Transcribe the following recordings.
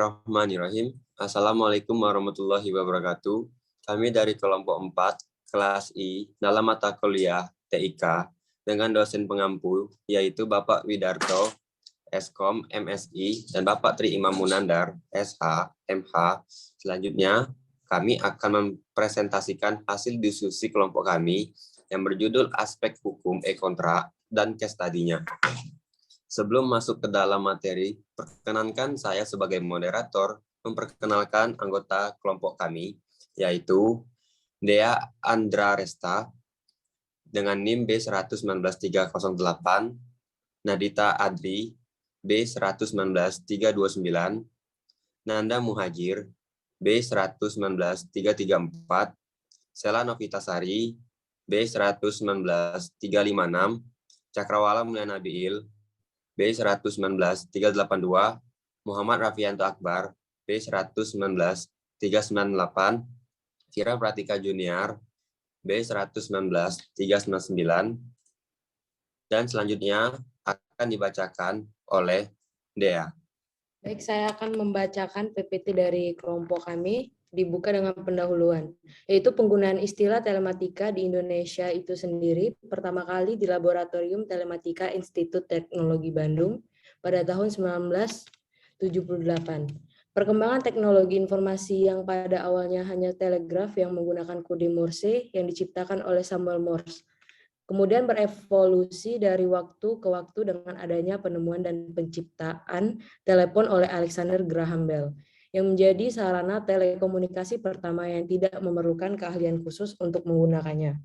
Bismillahirrahmanirrahim. Assalamualaikum warahmatullahi wabarakatuh. Kami dari kelompok 4, kelas I, dalam mata kuliah TIK, dengan dosen pengampu, yaitu Bapak Widarto, Eskom, MSI, dan Bapak Tri Imam Munandar, SH, MH. Selanjutnya, kami akan mempresentasikan hasil diskusi kelompok kami yang berjudul Aspek Hukum E-Kontra dan case study-nya. Sebelum masuk ke dalam materi, perkenankan saya sebagai moderator memperkenalkan anggota kelompok kami, yaitu Dea Andra Resta dengan NIM B119308, Nadita Adri B119329, Nanda Muhajir B119334, Sela Novitasari B119356, Cakrawala Mulyana Nabiil B119382, Muhammad Rafianto Akbar B119398, Vira Pratika Junior B119399, dan selanjutnya akan dibacakan oleh Dea. Baik, saya akan membacakan PPT dari kelompok kami. Dibuka dengan pendahuluan, yaitu penggunaan istilah telematika di Indonesia itu sendiri pertama kali di Laboratorium Telematika Institut Teknologi Bandung pada tahun 1978. Perkembangan teknologi informasi yang pada awalnya hanya telegraf yang menggunakan kode Morse yang diciptakan oleh Samuel Morse, kemudian berevolusi dari waktu ke waktu dengan adanya penemuan dan penciptaan telepon oleh Alexander Graham Bell, yang menjadi sarana telekomunikasi pertama yang tidak memerlukan keahlian khusus untuk menggunakannya.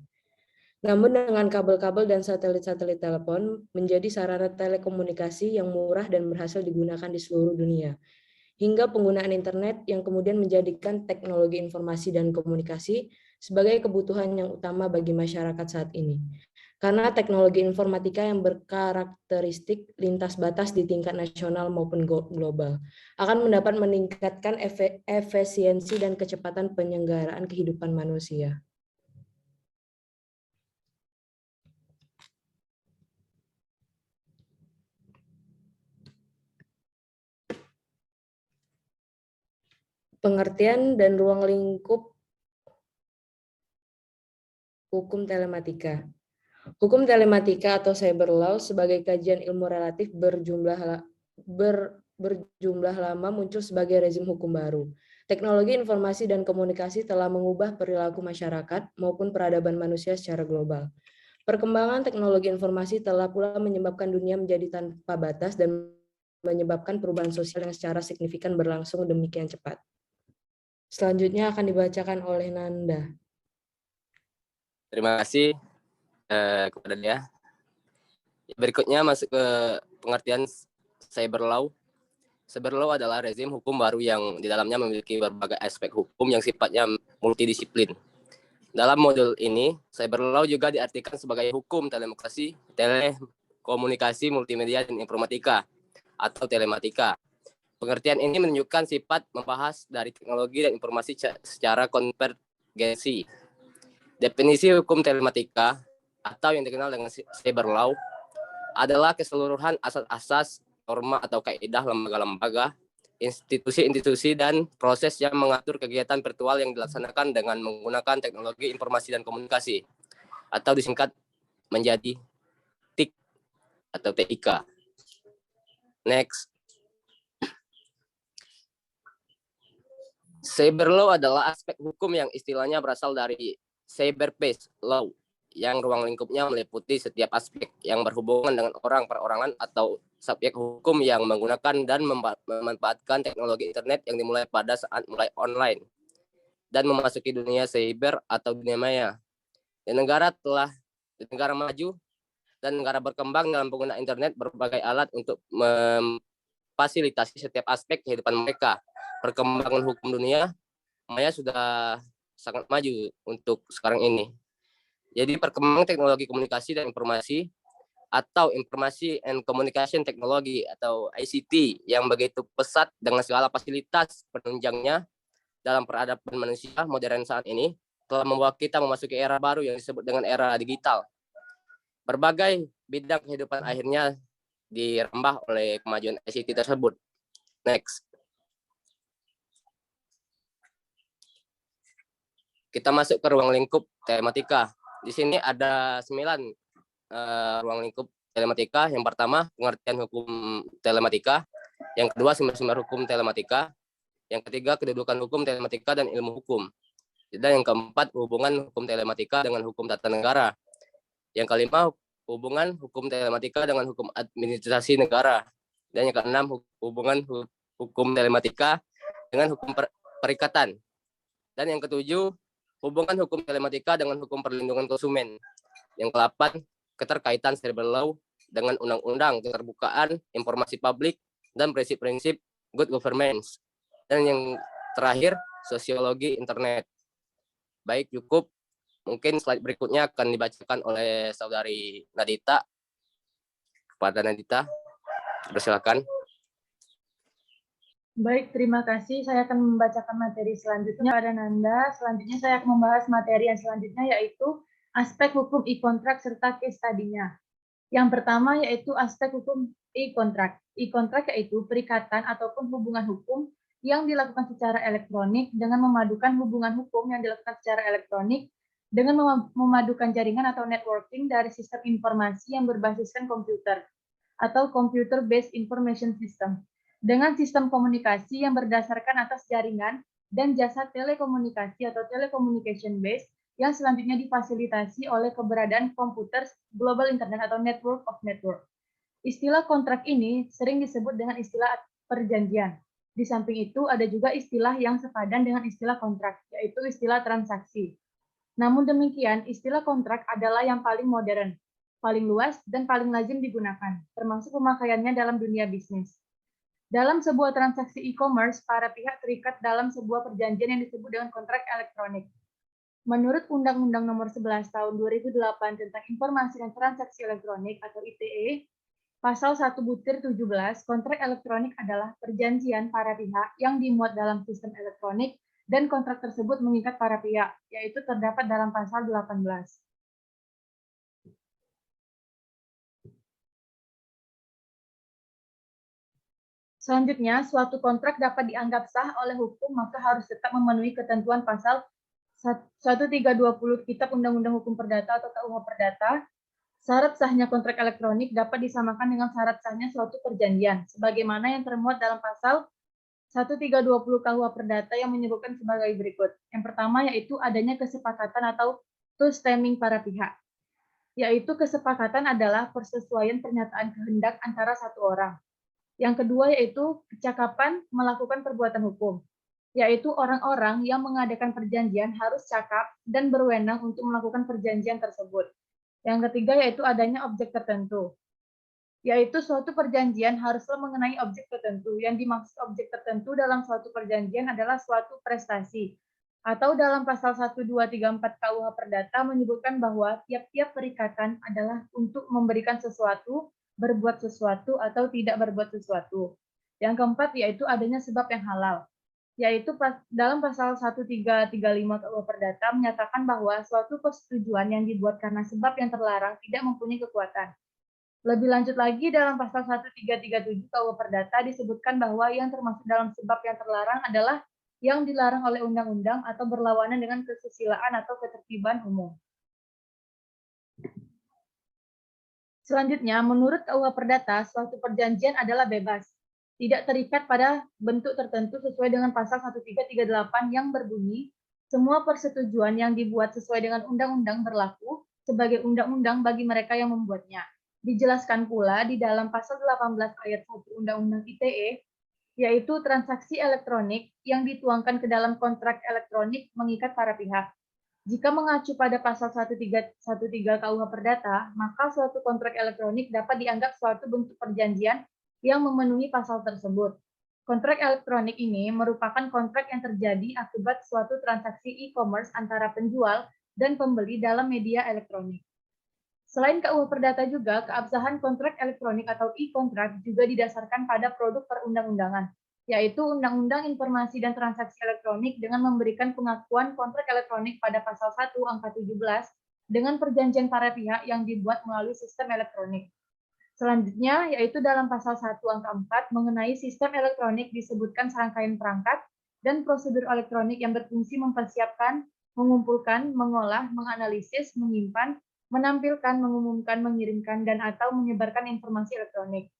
Namun dengan kabel-kabel dan satelit-satelit telepon menjadi sarana telekomunikasi yang murah dan berhasil digunakan di seluruh dunia. Hingga penggunaan internet yang kemudian menjadikan teknologi informasi dan komunikasi sebagai kebutuhan yang utama bagi masyarakat saat ini. Karena teknologi informatika yang berkarakteristik lintas batas di tingkat nasional maupun global akan meningkatkan efisiensi dan kecepatan penyelenggaraan kehidupan manusia. Pengertian dan ruang lingkup hukum telematika. Hukum telematika atau cyber law sebagai kajian ilmu relatif berjumlah lama muncul sebagai rezim hukum baru. Teknologi informasi dan komunikasi telah mengubah perilaku masyarakat maupun peradaban manusia secara global. Perkembangan teknologi informasi telah pula menyebabkan dunia menjadi tanpa batas dan menyebabkan perubahan sosial yang secara signifikan berlangsung demikian cepat. Selanjutnya akan dibacakan oleh Nanda. Terima kasih kepada dia. Berikutnya masuk ke pengertian cyber law. Cyber law adalah rezim hukum baru yang di dalamnya memiliki berbagai aspek hukum yang sifatnya multidisiplin. Dalam modul ini, cyber law juga diartikan sebagai hukum telekomunikasi, multimedia, dan informatika atau telematika. Pengertian ini menunjukkan sifat membahas dari teknologi dan informasi secara konvergensi. Definisi hukum telematika atau yang dikenal dengan cyber law adalah keseluruhan asas-asas, norma atau kaidah lembaga-lembaga, institusi-institusi, dan proses yang mengatur kegiatan virtual yang dilaksanakan dengan menggunakan teknologi informasi dan komunikasi, atau disingkat menjadi TIK atau TIK. Next. Cyber law adalah aspek hukum yang istilahnya berasal dari cyberspace law, yang ruang lingkupnya meliputi setiap aspek yang berhubungan dengan orang, perorangan, atau subjek hukum yang menggunakan dan memanfaatkan teknologi internet yang dimulai pada saat mulai online dan memasuki dunia cyber atau dunia maya. Di negara maju dan negara berkembang dalam penggunaan internet, berbagai alat untuk memfasilitasi setiap aspek kehidupan mereka. Perkembangan hukum dunia maya sudah sangat maju untuk sekarang ini. Jadi perkembangan teknologi komunikasi dan informasi atau Information and Communication Technology atau ICT yang begitu pesat dengan segala fasilitas penunjangnya dalam peradaban manusia modern saat ini telah membawa kita memasuki era baru yang disebut dengan era digital. Berbagai bidang kehidupan akhirnya dirembah oleh kemajuan ICT tersebut. Next. kita masuk ke ruang lingkup telematika. Di sini ada 9 ruang lingkup telematika. Yang pertama, pengertian hukum telematika. Yang kedua, sumber-sumber hukum telematika. Yang ketiga, kedudukan hukum telematika dan ilmu hukum. Dan yang keempat, hubungan hukum telematika dengan hukum tata negara. Yang kelima, hubungan hukum telematika dengan hukum administrasi negara. Dan yang keenam, hubungan hukum telematika dengan hukum perikatan. Dan yang ketujuh, hubungan hukum telematika dengan hukum perlindungan konsumen. Yang ke-8, keterkaitan cyber law dengan undang-undang keterbukaan informasi publik dan prinsip-prinsip good governance. Dan yang terakhir, sosiologi internet. Baik, cukup. Mungkin slide berikutnya akan dibacakan oleh saudari Nadita. Kepada Nadita, persilakan. Baik, terima kasih. Saya akan membacakan materi selanjutnya pada Nanda. Selanjutnya saya akan membahas materi yang selanjutnya, yaitu aspek hukum e-kontrak serta case study-nya. Yang pertama yaitu aspek hukum e-kontrak. E-kontrak yaitu perikatan ataupun hubungan hukum yang dilakukan secara elektronik dengan memadukan hubungan hukum yang dilakukan secara elektronik dengan memadukan jaringan atau networking dari sistem informasi yang berbasiskan komputer atau computer-based information system dengan sistem komunikasi yang berdasarkan atas jaringan dan jasa telekomunikasi atau telecommunication base yang selanjutnya difasilitasi oleh keberadaan komputer global internet atau network of network. Istilah kontrak ini sering disebut dengan istilah perjanjian. Di samping itu ada juga istilah yang sepadan dengan istilah kontrak, yaitu istilah transaksi. Namun demikian, istilah kontrak adalah yang paling modern, paling luas, dan paling lazim digunakan, termasuk pemakaiannya dalam dunia bisnis. Dalam sebuah transaksi e-commerce, para pihak terikat dalam sebuah perjanjian yang disebut dengan kontrak elektronik. Menurut Undang-Undang Nomor 11 Tahun 2008 tentang Informasi dan Transaksi Elektronik atau ITE, Pasal 1/17, kontrak elektronik adalah perjanjian para pihak yang dimuat dalam sistem elektronik dan kontrak tersebut mengikat para pihak, yaitu terdapat dalam Pasal 18. Selanjutnya, suatu kontrak dapat dianggap sah oleh hukum maka harus tetap memenuhi ketentuan pasal 1320 Kitab Undang-Undang Hukum Perdata atau KUH Perdata. Syarat sahnya kontrak elektronik dapat disamakan dengan syarat sahnya suatu perjanjian, sebagaimana yang termuat dalam pasal 1320 KUH Perdata yang menyebutkan sebagai berikut. Yang pertama yaitu adanya kesepakatan atau to-stemming para pihak, yaitu kesepakatan adalah persesuaian pernyataan kehendak antara satu orang. Yang kedua yaitu kecakapan melakukan perbuatan hukum, yaitu orang-orang yang mengadakan perjanjian harus cakap dan berwenang untuk melakukan perjanjian tersebut. Yang ketiga yaitu adanya objek tertentu, yaitu suatu perjanjian haruslah mengenai objek tertentu. Yang dimaksud objek tertentu dalam suatu perjanjian adalah suatu prestasi. Atau dalam pasal 1234 KUH Perdata menyebutkan bahwa tiap-tiap perikatan adalah untuk memberikan sesuatu, berbuat sesuatu, atau tidak berbuat sesuatu. Yang keempat yaitu adanya sebab yang halal, yaitu dalam pasal 1335 KUH Perdata menyatakan bahwa suatu persetujuan yang dibuat karena sebab yang terlarang tidak mempunyai kekuatan. Lebih lanjut lagi dalam pasal 1337 KUH Perdata disebutkan bahwa yang termasuk dalam sebab yang terlarang adalah yang dilarang oleh undang-undang atau berlawanan dengan kesusilaan atau ketertiban umum. Selanjutnya, menurut KUH Perdata, suatu perjanjian adalah bebas, tidak terikat pada bentuk tertentu sesuai dengan pasal 1338 yang berbunyi, semua persetujuan yang dibuat sesuai dengan undang-undang berlaku sebagai undang-undang bagi mereka yang membuatnya. Dijelaskan pula di dalam pasal 18 ayat 1 Undang-Undang ITE, yaitu transaksi elektronik yang dituangkan ke dalam kontrak elektronik mengikat para pihak. Jika mengacu pada pasal 1313 KUH Perdata, maka suatu kontrak elektronik dapat dianggap suatu bentuk perjanjian yang memenuhi pasal tersebut. Kontrak elektronik ini merupakan kontrak yang terjadi akibat suatu transaksi e-commerce antara penjual dan pembeli dalam media elektronik. Selain KUH Perdata juga, keabsahan kontrak elektronik atau e-kontrak juga didasarkan pada produk perundang-undangan, yaitu Undang-Undang Informasi dan Transaksi Elektronik dengan memberikan pengakuan kontrak elektronik pada pasal 1 angka 17 dengan perjanjian para pihak yang dibuat melalui sistem elektronik. Selanjutnya, yaitu dalam pasal 1 angka 4 mengenai sistem elektronik disebutkan serangkaian perangkat dan prosedur elektronik yang berfungsi mempersiapkan mengumpulkan, mengolah, menganalisis, menyimpan, menampilkan, mengumumkan, mengirimkan, dan atau menyebarkan informasi elektronik.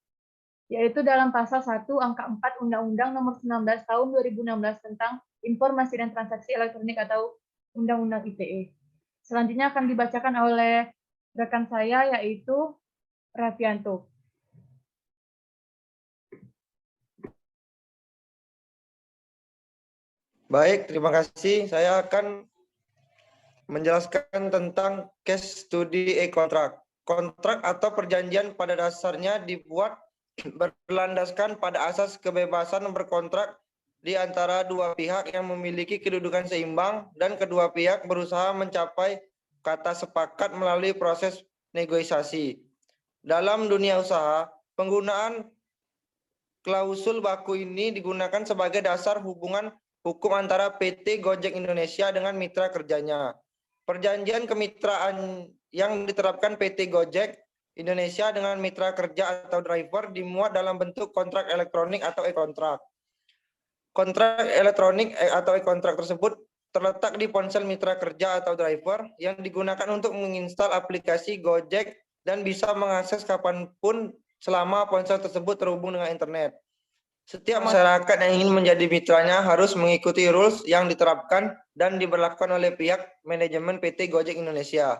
Yaitu dalam pasal 1 angka 4 Undang-Undang Nomor 19 Tahun 2016 tentang Informasi dan Transaksi Elektronik atau Undang-Undang ITE. Selanjutnya akan dibacakan oleh rekan saya yaitu Raffianto. Baik, terima kasih. Saya akan menjelaskan tentang case study e-contract. Kontrak atau perjanjian pada dasarnya dibuat berlandaskan pada asas kebebasan berkontrak di antara dua pihak yang memiliki kedudukan seimbang dan kedua pihak berusaha mencapai kata sepakat melalui proses negosiasi. Dalam dunia usaha, penggunaan klausul baku ini digunakan sebagai dasar hubungan hukum antara PT Gojek Indonesia dengan mitra kerjanya. Perjanjian kemitraan yang diterapkan PT Gojek Indonesia dengan mitra kerja atau driver dimuat dalam bentuk kontrak elektronik atau e-kontrak. Kontrak elektronik atau e-kontrak tersebut terletak di ponsel mitra kerja atau driver yang digunakan untuk menginstal aplikasi Gojek dan bisa mengakses kapanpun selama ponsel tersebut terhubung dengan internet. Setiap masyarakat yang ingin menjadi mitranya harus mengikuti rules yang diterapkan dan diberlakukan oleh pihak manajemen PT Gojek Indonesia.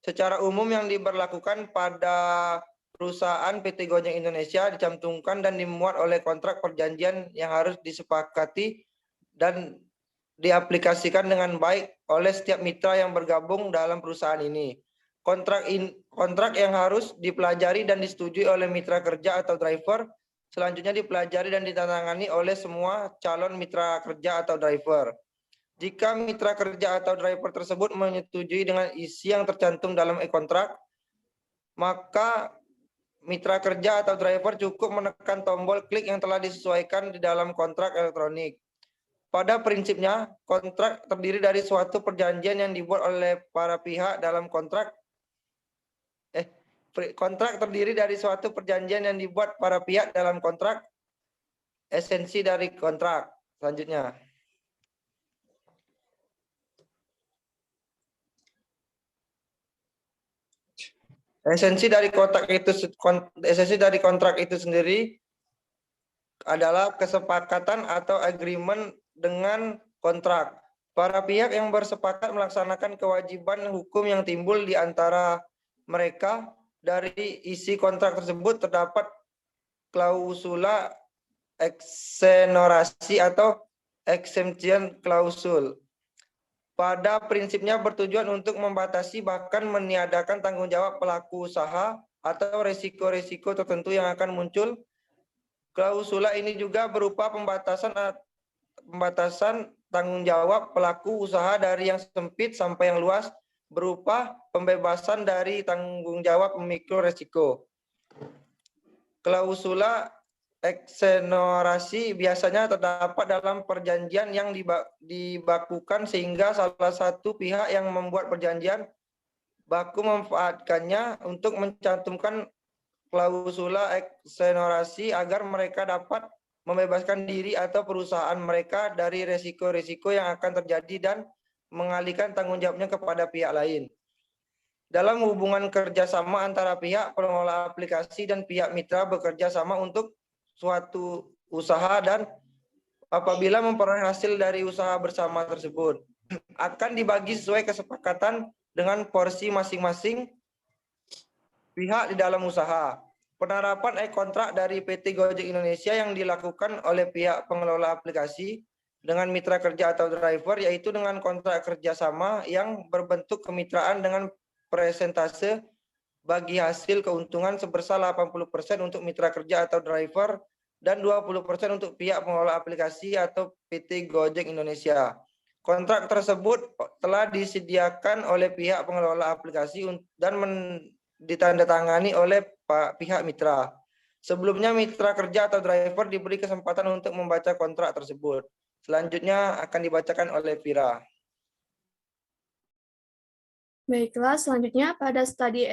Secara umum yang diberlakukan pada perusahaan PT Gojek Indonesia dicantumkan dan dimuat oleh kontrak perjanjian yang harus disepakati dan diaplikasikan dengan baik oleh setiap mitra yang bergabung dalam perusahaan ini. Kontrak yang harus dipelajari dan disetujui oleh mitra kerja atau driver selanjutnya dipelajari dan ditandatangani oleh semua calon mitra kerja atau driver. Jika mitra kerja atau driver tersebut menyetujui dengan isi yang tercantum dalam e-kontrak, maka mitra kerja atau driver cukup menekan tombol klik yang telah disesuaikan di dalam kontrak elektronik. Pada prinsipnya, kontrak terdiri dari suatu perjanjian yang dibuat oleh para pihak dalam kontrak. Kontrak terdiri dari suatu perjanjian yang dibuat para pihak dalam kontrak. Esensi dari kontrak. Selanjutnya. Esensi dari kontrak itu sendiri adalah kesepakatan atau agreement dengan kontrak. Para pihak yang bersepakat melaksanakan kewajiban hukum yang timbul di antara mereka. Dari isi kontrak tersebut terdapat klausula exonerasi atau exemption klausul. Pada prinsipnya bertujuan untuk membatasi bahkan meniadakan tanggung jawab pelaku usaha atau resiko-resiko tertentu yang akan muncul. Klausula ini juga berupa pembatasan tanggung jawab pelaku usaha dari yang sempit sampai yang luas, berupa pembebasan dari tanggung jawab mikro resiko. Klausula exonerasi biasanya terdapat dalam perjanjian yang dibakukan sehingga salah satu pihak yang membuat perjanjian baku memanfaatkannya untuk mencantumkan klausula exonerasi agar mereka dapat membebaskan diri atau perusahaan mereka dari resiko-resiko yang akan terjadi dan mengalihkan tanggung jawabnya kepada pihak lain. Dalam hubungan kerjasama antara pihak pengelola aplikasi dan pihak mitra bekerja sama untuk suatu usaha dan apabila memperoleh hasil dari usaha bersama tersebut akan dibagi sesuai kesepakatan dengan porsi masing-masing pihak di dalam usaha. Penerapan e-kontrak dari PT Gojek Indonesia yang dilakukan oleh pihak pengelola aplikasi dengan mitra kerja atau driver yaitu dengan kontrak kerjasama yang berbentuk kemitraan dengan persentase bagi hasil keuntungan sebesar 80% untuk mitra kerja atau driver dan 20% untuk pihak pengelola aplikasi atau PT Gojek Indonesia. Kontrak tersebut telah disediakan oleh pihak pengelola aplikasi dan ditandatangani oleh pihak mitra. Sebelumnya mitra kerja atau driver diberi kesempatan untuk membaca kontrak tersebut. Selanjutnya akan dibacakan oleh Vira. Baiklah, selanjutnya pada studi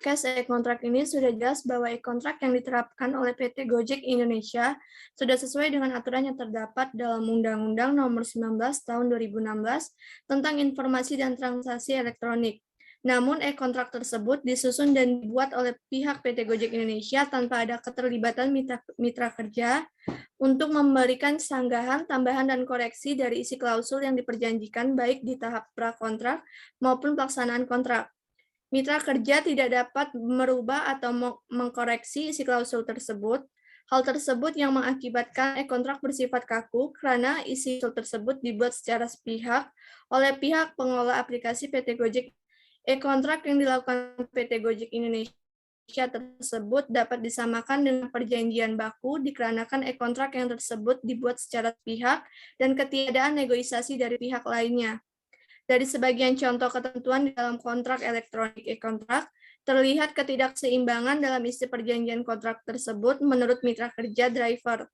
podcast e-kontrak ini sudah jelas bahwa e-kontrak yang diterapkan oleh PT Gojek Indonesia sudah sesuai dengan aturan yang terdapat dalam Undang-Undang Nomor 19 Tahun 2016 tentang Informasi dan Transaksi Elektronik. Namun e-kontrak tersebut disusun dan dibuat oleh pihak PT Gojek Indonesia tanpa ada keterlibatan mitra kerja untuk memberikan sanggahan, tambahan, dan koreksi dari isi klausul yang diperjanjikan baik di tahap prakontrak maupun pelaksanaan kontrak. Mitra kerja tidak dapat merubah atau mengkoreksi isi klausul tersebut. Hal tersebut yang mengakibatkan e-kontrak bersifat kaku karena isi klausul tersebut dibuat secara sepihak oleh pihak pengelola aplikasi PT Gojek. E-kontrak yang dilakukan PT Gojek Indonesia tersebut dapat disamakan dengan perjanjian baku dikarenakan e-kontrak yang tersebut dibuat secara sepihak dan ketiadaan negosiasi dari pihak lainnya. Dari sebagian contoh ketentuan di dalam kontrak elektronik e-kontrak, terlihat ketidakseimbangan dalam isi perjanjian kontrak tersebut menurut mitra kerja driver.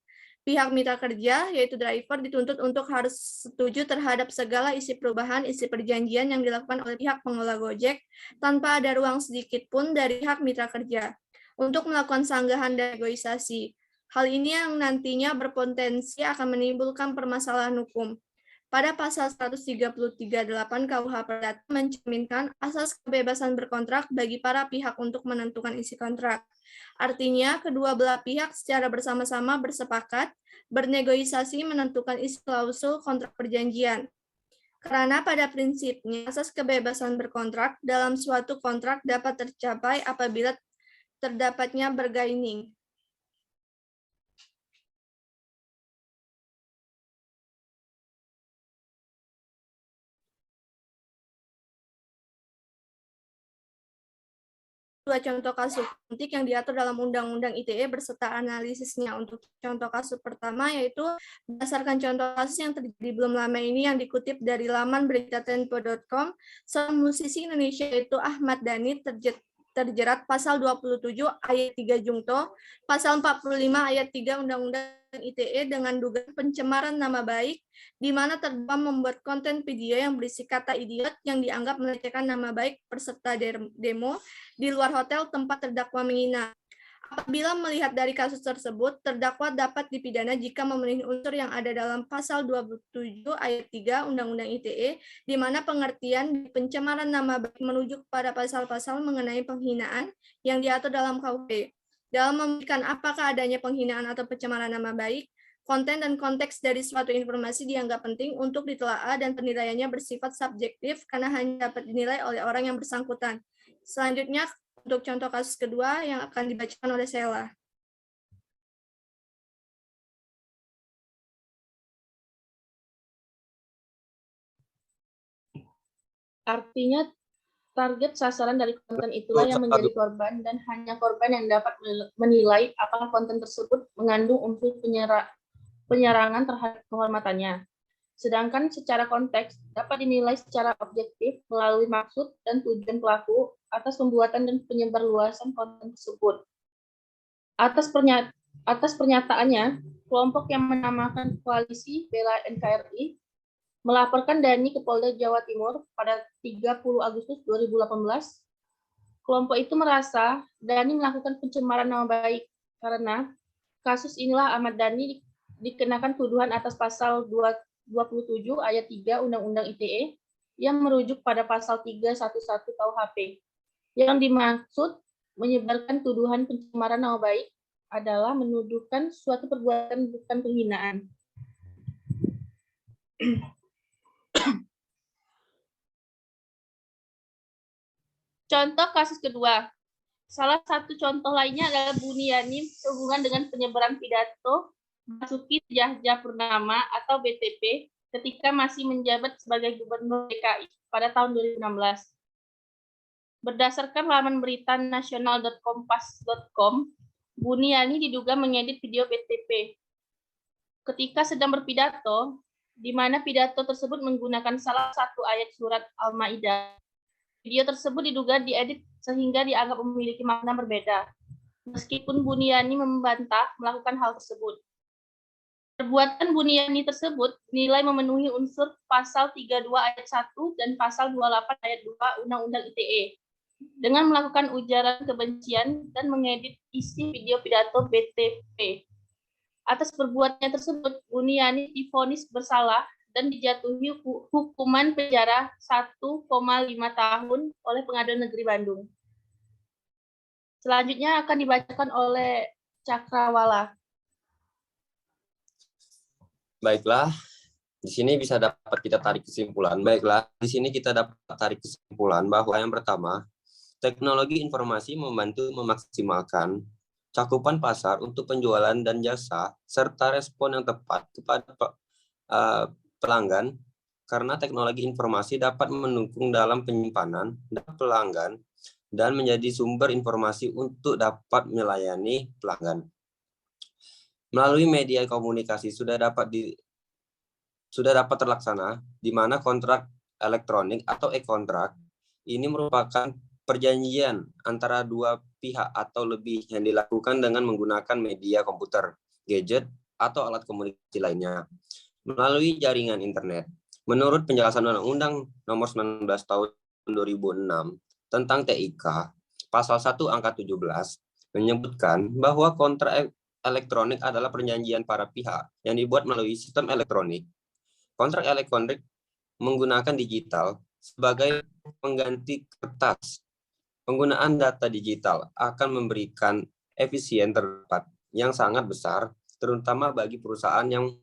Pihak mitra kerja, yaitu driver, dituntut untuk harus setuju terhadap segala isi perubahan isi perjanjian yang dilakukan oleh pihak pengelola Gojek tanpa ada ruang sedikit pun dari hak mitra kerja untuk melakukan sanggahan dan negosiasi. Hal ini yang nantinya berpotensi akan menimbulkan permasalahan hukum. Pada pasal 133.8 KUH Perdata mencerminkan asas kebebasan berkontrak bagi para pihak untuk menentukan isi kontrak. Artinya, kedua belah pihak secara bersama-sama bersepakat, bernegosiasi menentukan isi klausul kontrak perjanjian. Karena pada prinsipnya, asas kebebasan berkontrak dalam suatu kontrak dapat tercapai apabila terdapatnya bargaining. Dua contoh kasus penting yang diatur dalam Undang-Undang ITE berserta analisisnya. Untuk contoh kasus pertama yaitu berdasarkan contoh kasus yang terjadi belum lama ini yang dikutip dari laman beritatempo.com, seorang musisi Indonesia yaitu Ahmad Dhani terjerat pasal 27 ayat 3 Jungto, pasal 45 ayat 3 Undang-Undang ITE dengan dugaan pencemaran nama baik, di mana terdakwa membuat konten video yang berisi kata idiot yang dianggap melecehkan nama baik peserta demo di luar hotel tempat terdakwa menginap. Apabila melihat dari kasus tersebut, terdakwa dapat dipidana jika memenuhi unsur yang ada dalam pasal 27 ayat 3 Undang-Undang ITE, di mana pengertian pencemaran nama baik merujuk pada pasal-pasal mengenai penghinaan yang diatur dalam KUHP. Dalam memberikan apakah adanya penghinaan atau pencemaran nama baik, konten dan konteks dari suatu informasi dianggap penting untuk ditelaah dan penilaiannya bersifat subjektif karena hanya dapat dinilai oleh orang yang bersangkutan. Selanjutnya, untuk contoh kasus kedua yang akan dibacakan oleh Sheila. Artinya, target sasaran dari konten itulah yang menjadi korban dan hanya korban yang dapat menilai apakah konten tersebut mengandung unsur penyerangan terhadap kehormatannya. Sedangkan secara konteks dapat dinilai secara objektif melalui maksud dan tujuan pelaku atas pembuatan dan penyebarluasan konten tersebut. Atas pernyataannya, kelompok yang menamakan Koalisi Bela NKRI melaporkan Dhani ke Polda Jawa Timur pada 30 Agustus 2018. Kelompok itu merasa Dhani melakukan pencemaran nama baik karena kasus inilah Ahmad Dhani dikenakan tuduhan atas pasal 27 ayat 3 Undang-Undang ITE yang merujuk pada pasal 311 KUHP. Yang dimaksud menyebarkan tuduhan pencemaran nama baik adalah menuduhkan suatu perbuatan bukan penghinaan. Contoh kasus kedua. Salah satu contoh lainnya adalah Buniyani sehubungan dengan penyebaran pidato Basuki Cahayapurnama atau BTP ketika masih menjabat sebagai Gubernur DKI pada tahun 2016. Berdasarkan laman berita nasional.kompas.com, Buniyani diduga mengedit video BTP. Ketika sedang berpidato, di mana pidato tersebut menggunakan salah satu ayat surat Al-Maidah. Video tersebut diduga diedit sehingga dianggap memiliki makna berbeda. Meskipun Buniyani membantah melakukan hal tersebut. Perbuatan Buniyani tersebut dinilai memenuhi unsur pasal 32 ayat 1 dan pasal 28 ayat 2 Undang-Undang ITE. dengan melakukan ujaran kebencian dan mengedit isi video pidato BTP. Atas perbuatannya tersebut, Buniani divonis bersalah dan dijatuhi hukuman penjara 1,5 tahun oleh Pengadilan Negeri Bandung. Selanjutnya akan dibacakan oleh Cakrawala. Baiklah, di sini bisa dapat kita tarik kesimpulan. Baiklah, di sini kita dapat tarik kesimpulan bahwa yang pertama, teknologi informasi membantu memaksimalkan cakupan pasar untuk penjualan dan jasa, serta respon yang tepat kepada pelanggan, karena teknologi informasi dapat mendukung dalam penyimpanan data pelanggan dan menjadi sumber informasi untuk dapat melayani pelanggan. Melalui media komunikasi sudah dapat terlaksana, di mana kontrak elektronik atau e-kontrak ini merupakan perjanjian antara dua pihak atau lebih yang dilakukan dengan menggunakan media komputer, gadget, atau alat komunikasi lainnya melalui jaringan internet. Menurut penjelasan Undang-Undang Nomor 19 Tahun 2006 tentang TIK, Pasal 1 Angka 17 menyebutkan bahwa kontrak elektronik adalah perjanjian para pihak yang dibuat melalui sistem elektronik. Kontrak elektronik menggunakan digital sebagai pengganti kertas. Penggunaan data digital akan memberikan efisien terdapat yang sangat besar, terutama bagi perusahaan yang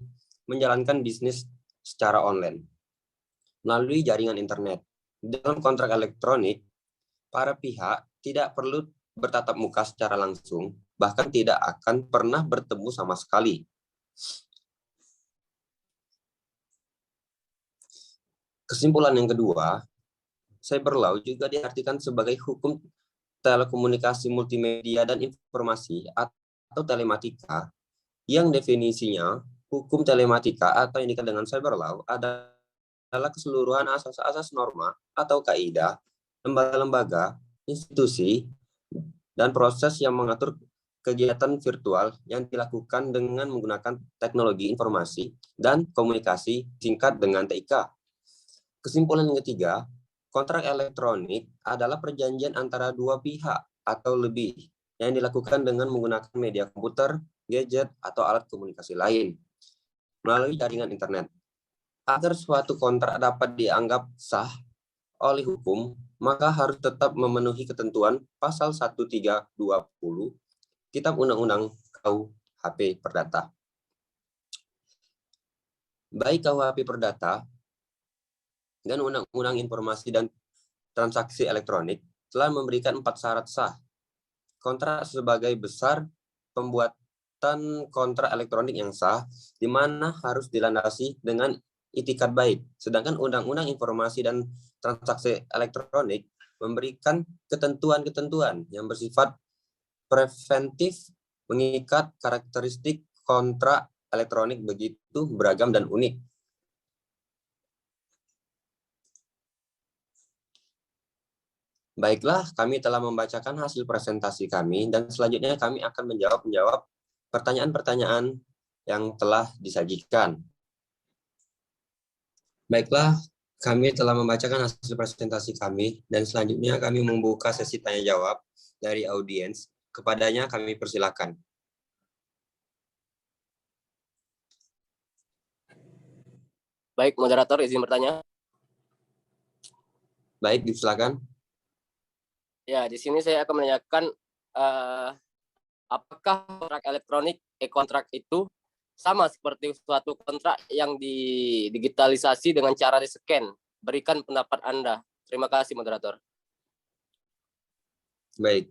menjalankan bisnis secara online melalui jaringan internet. Dalam kontrak elektronik, para pihak tidak perlu bertatap muka secara langsung, bahkan tidak akan pernah bertemu sama sekali. Kesimpulan yang kedua, cyber law juga diartikan sebagai hukum telekomunikasi multimedia dan informasi atau telematika, yang definisinya hukum telematika atau yang dikenal dengan cyber law adalah keseluruhan asas-asas norma atau kaidah, lembaga-lembaga, institusi, dan proses yang mengatur kegiatan virtual yang dilakukan dengan menggunakan teknologi informasi dan komunikasi singkat dengan TIK. Kesimpulan yang ketiga, kontrak elektronik adalah perjanjian antara dua pihak atau lebih yang dilakukan dengan menggunakan media komputer, gadget, atau alat komunikasi lain melalui jaringan internet. Agar suatu kontrak dapat dianggap sah oleh hukum, maka harus tetap memenuhi ketentuan pasal 1320 Kitab Undang-Undang KUHP Perdata. Baik KUHP Perdata dan Undang-Undang Informasi dan Transaksi Elektronik telah memberikan 4 syarat sah. Kontrak sebagai besar pembuatan kontrak elektronik yang sah, di mana harus dilandasi dengan itikat baik. Sedangkan Undang-Undang Informasi dan Transaksi Elektronik memberikan ketentuan-ketentuan yang bersifat preventif, mengikat karakteristik kontrak elektronik begitu beragam dan unik. Baiklah, kami telah membacakan hasil presentasi kami dan selanjutnya kami akan menjawab pertanyaan-pertanyaan yang telah disajikan. Baiklah, kami telah membacakan hasil presentasi kami dan selanjutnya kami membuka sesi tanya jawab dari audiens. Kepadanya kami persilakan. Baik, moderator izin bertanya. Baik, disilakan. Ya, di sini saya akan menanyakan apakah kontrak elektronik e-kontrak itu sama seperti suatu kontrak yang didigitalisasi dengan cara di-scan? Berikan pendapat Anda. Terima kasih, moderator. Baik.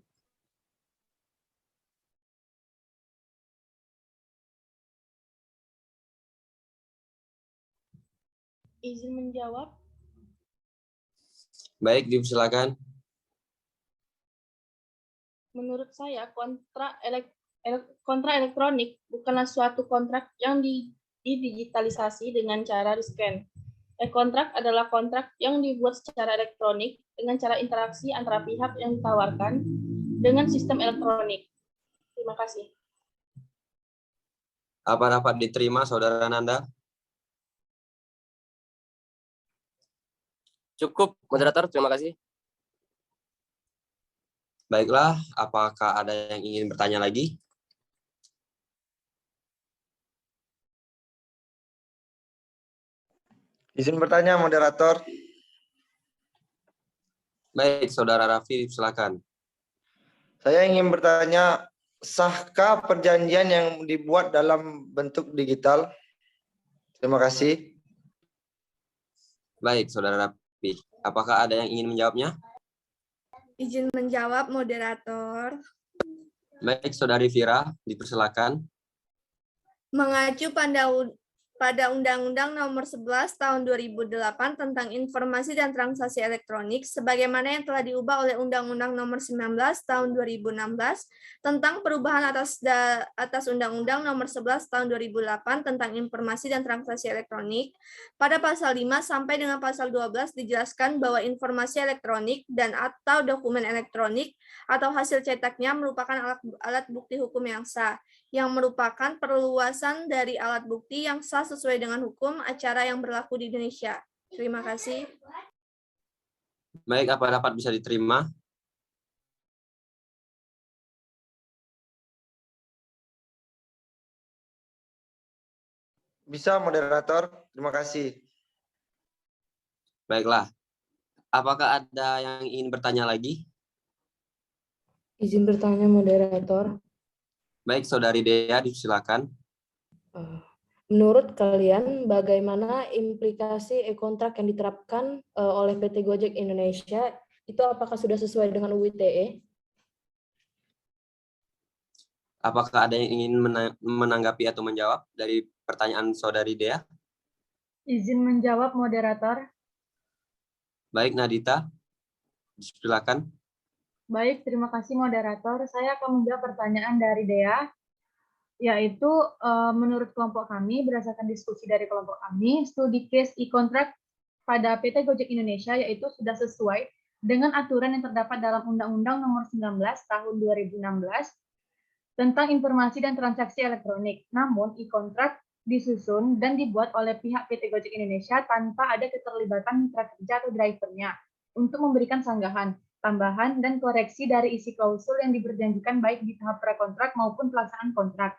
Izin menjawab. Baik, disilakan. Menurut saya, kontrak elektronik bukanlah suatu kontrak yang didigitalisasi dengan cara di-scan. E-kontrak adalah kontrak yang dibuat secara elektronik dengan cara interaksi antara pihak yang ditawarkan dengan sistem elektronik. Terima kasih. Apa dapat diterima, Saudara Nanda? Cukup, moderator. Terima kasih. Baiklah, apakah ada yang ingin bertanya lagi? Izin bertanya, moderator. Baik, Saudara Raffi, silakan. Saya ingin bertanya, sahkah perjanjian yang dibuat dalam bentuk digital? Terima kasih. Baik, Saudara Raffi. Apakah ada yang ingin menjawabnya? Izin menjawab, moderator. Baik, Saudari Vira, dipersilakan. Mengacu pada Undang-Undang Nomor 11 Tahun 2008 tentang Informasi dan Transaksi Elektronik, sebagaimana yang telah diubah oleh Undang-Undang Nomor 19 Tahun 2016 tentang perubahan atas Undang-Undang Nomor 11 Tahun 2008 tentang Informasi dan Transaksi Elektronik. Pada pasal 5 sampai dengan pasal 12 dijelaskan bahwa informasi elektronik dan atau dokumen elektronik atau hasil cetaknya merupakan alat bukti hukum yang sah, yang merupakan perluasan dari alat bukti yang sah sesuai dengan hukum acara yang berlaku di Indonesia. Terima kasih. Baik, apa dapat bisa diterima? Bisa, moderator. Terima kasih. Baiklah. Apakah ada yang ingin bertanya lagi? Izin bertanya, moderator. Baik, Saudari Dea, silakan. Menurut kalian, bagaimana implikasi e-kontrak yang diterapkan oleh PT Gojek Indonesia? Itu apakah sudah sesuai dengan UU ITE? Apakah ada yang ingin menanggapi atau menjawab dari pertanyaan Saudari Dea? Izin menjawab, moderator. Baik, Nadita, silakan. Baik, terima kasih moderator. Saya akan menjawab pertanyaan dari Dea, yaitu menurut kelompok kami, berdasarkan diskusi dari kelompok kami, studi case e-contract pada PT Gojek Indonesia yaitu sudah sesuai dengan aturan yang terdapat dalam Undang-Undang Nomor 19 Tahun 2016 tentang informasi dan transaksi elektronik. Namun, e-contract disusun dan dibuat oleh pihak PT Gojek Indonesia tanpa ada keterlibatan mitra kerja atau drivernya untuk memberikan sanggahan, tambahan, dan koreksi dari isi klausul yang diperjanjikan baik di tahap prakontrak maupun pelaksanaan kontrak.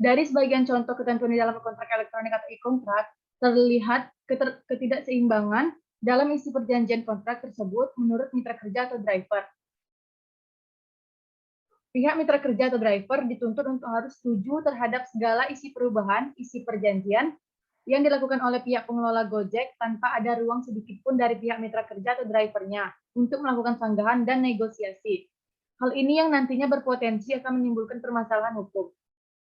Dari sebagian contoh ketentuan di dalam kontrak elektronik atau e-kontrak, terlihat ketidakseimbangan dalam isi perjanjian kontrak tersebut menurut mitra kerja atau driver. Pihak mitra kerja atau driver dituntut untuk harus setuju terhadap segala isi perubahan, isi perjanjian yang dilakukan oleh pihak pengelola Gojek tanpa ada ruang sedikit pun dari pihak mitra kerja atau drivernya untuk melakukan sanggahan dan negosiasi. Hal ini yang nantinya berpotensi akan menimbulkan permasalahan hukum.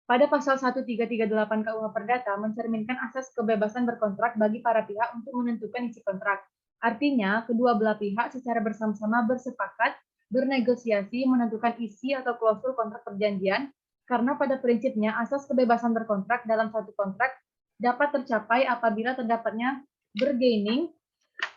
Pada pasal 1338 KUH Perdata mencerminkan asas kebebasan berkontrak bagi para pihak untuk menentukan isi kontrak. Artinya, kedua belah pihak secara bersama-sama bersepakat bernegosiasi menentukan isi atau klausul kontrak perjanjian, karena pada prinsipnya asas kebebasan berkontrak dalam satu kontrak dapat tercapai apabila terdapatnya bargaining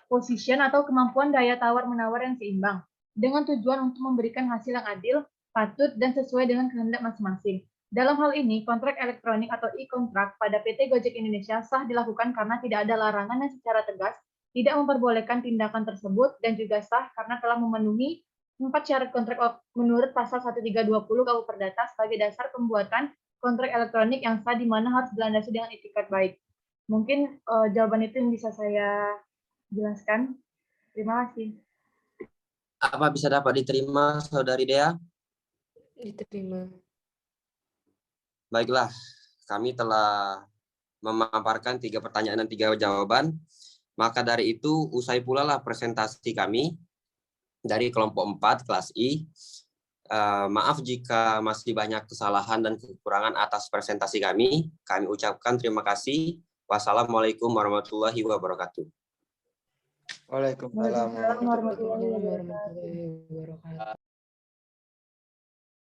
position atau kemampuan daya tawar-menawar yang seimbang, dengan tujuan untuk memberikan hasil yang adil, patut, dan sesuai dengan kehendak masing-masing. Dalam hal ini, kontrak elektronik atau e-kontrak pada PT Gojek Indonesia sah dilakukan karena tidak ada larangan yang secara tegas tidak memperbolehkan tindakan tersebut dan juga sah karena telah memenuhi 4 syarat kontrak menurut pasal 1320 KUH Perdata sebagai dasar pembuatan kontrak elektronik yang sah di mana harus dilandasi dengan itikat baik. Mungkin jawaban itu yang bisa saya jelaskan. Terima kasih. Apa bisa dapat diterima, Saudari Dea? Diterima. Baiklah, kami telah memaparkan 3 pertanyaan dan 3 jawaban. Maka dari itu, usai pula lah presentasi kami dari kelompok 4 kelas I. Maaf jika masih banyak kesalahan dan kekurangan atas presentasi kami. Kami ucapkan terima kasih. Wassalamualaikum warahmatullahi wabarakatuh. Waalaikumsalam. Warahmatullahi wabarakatuh. Warahmatullahi wabarakatuh.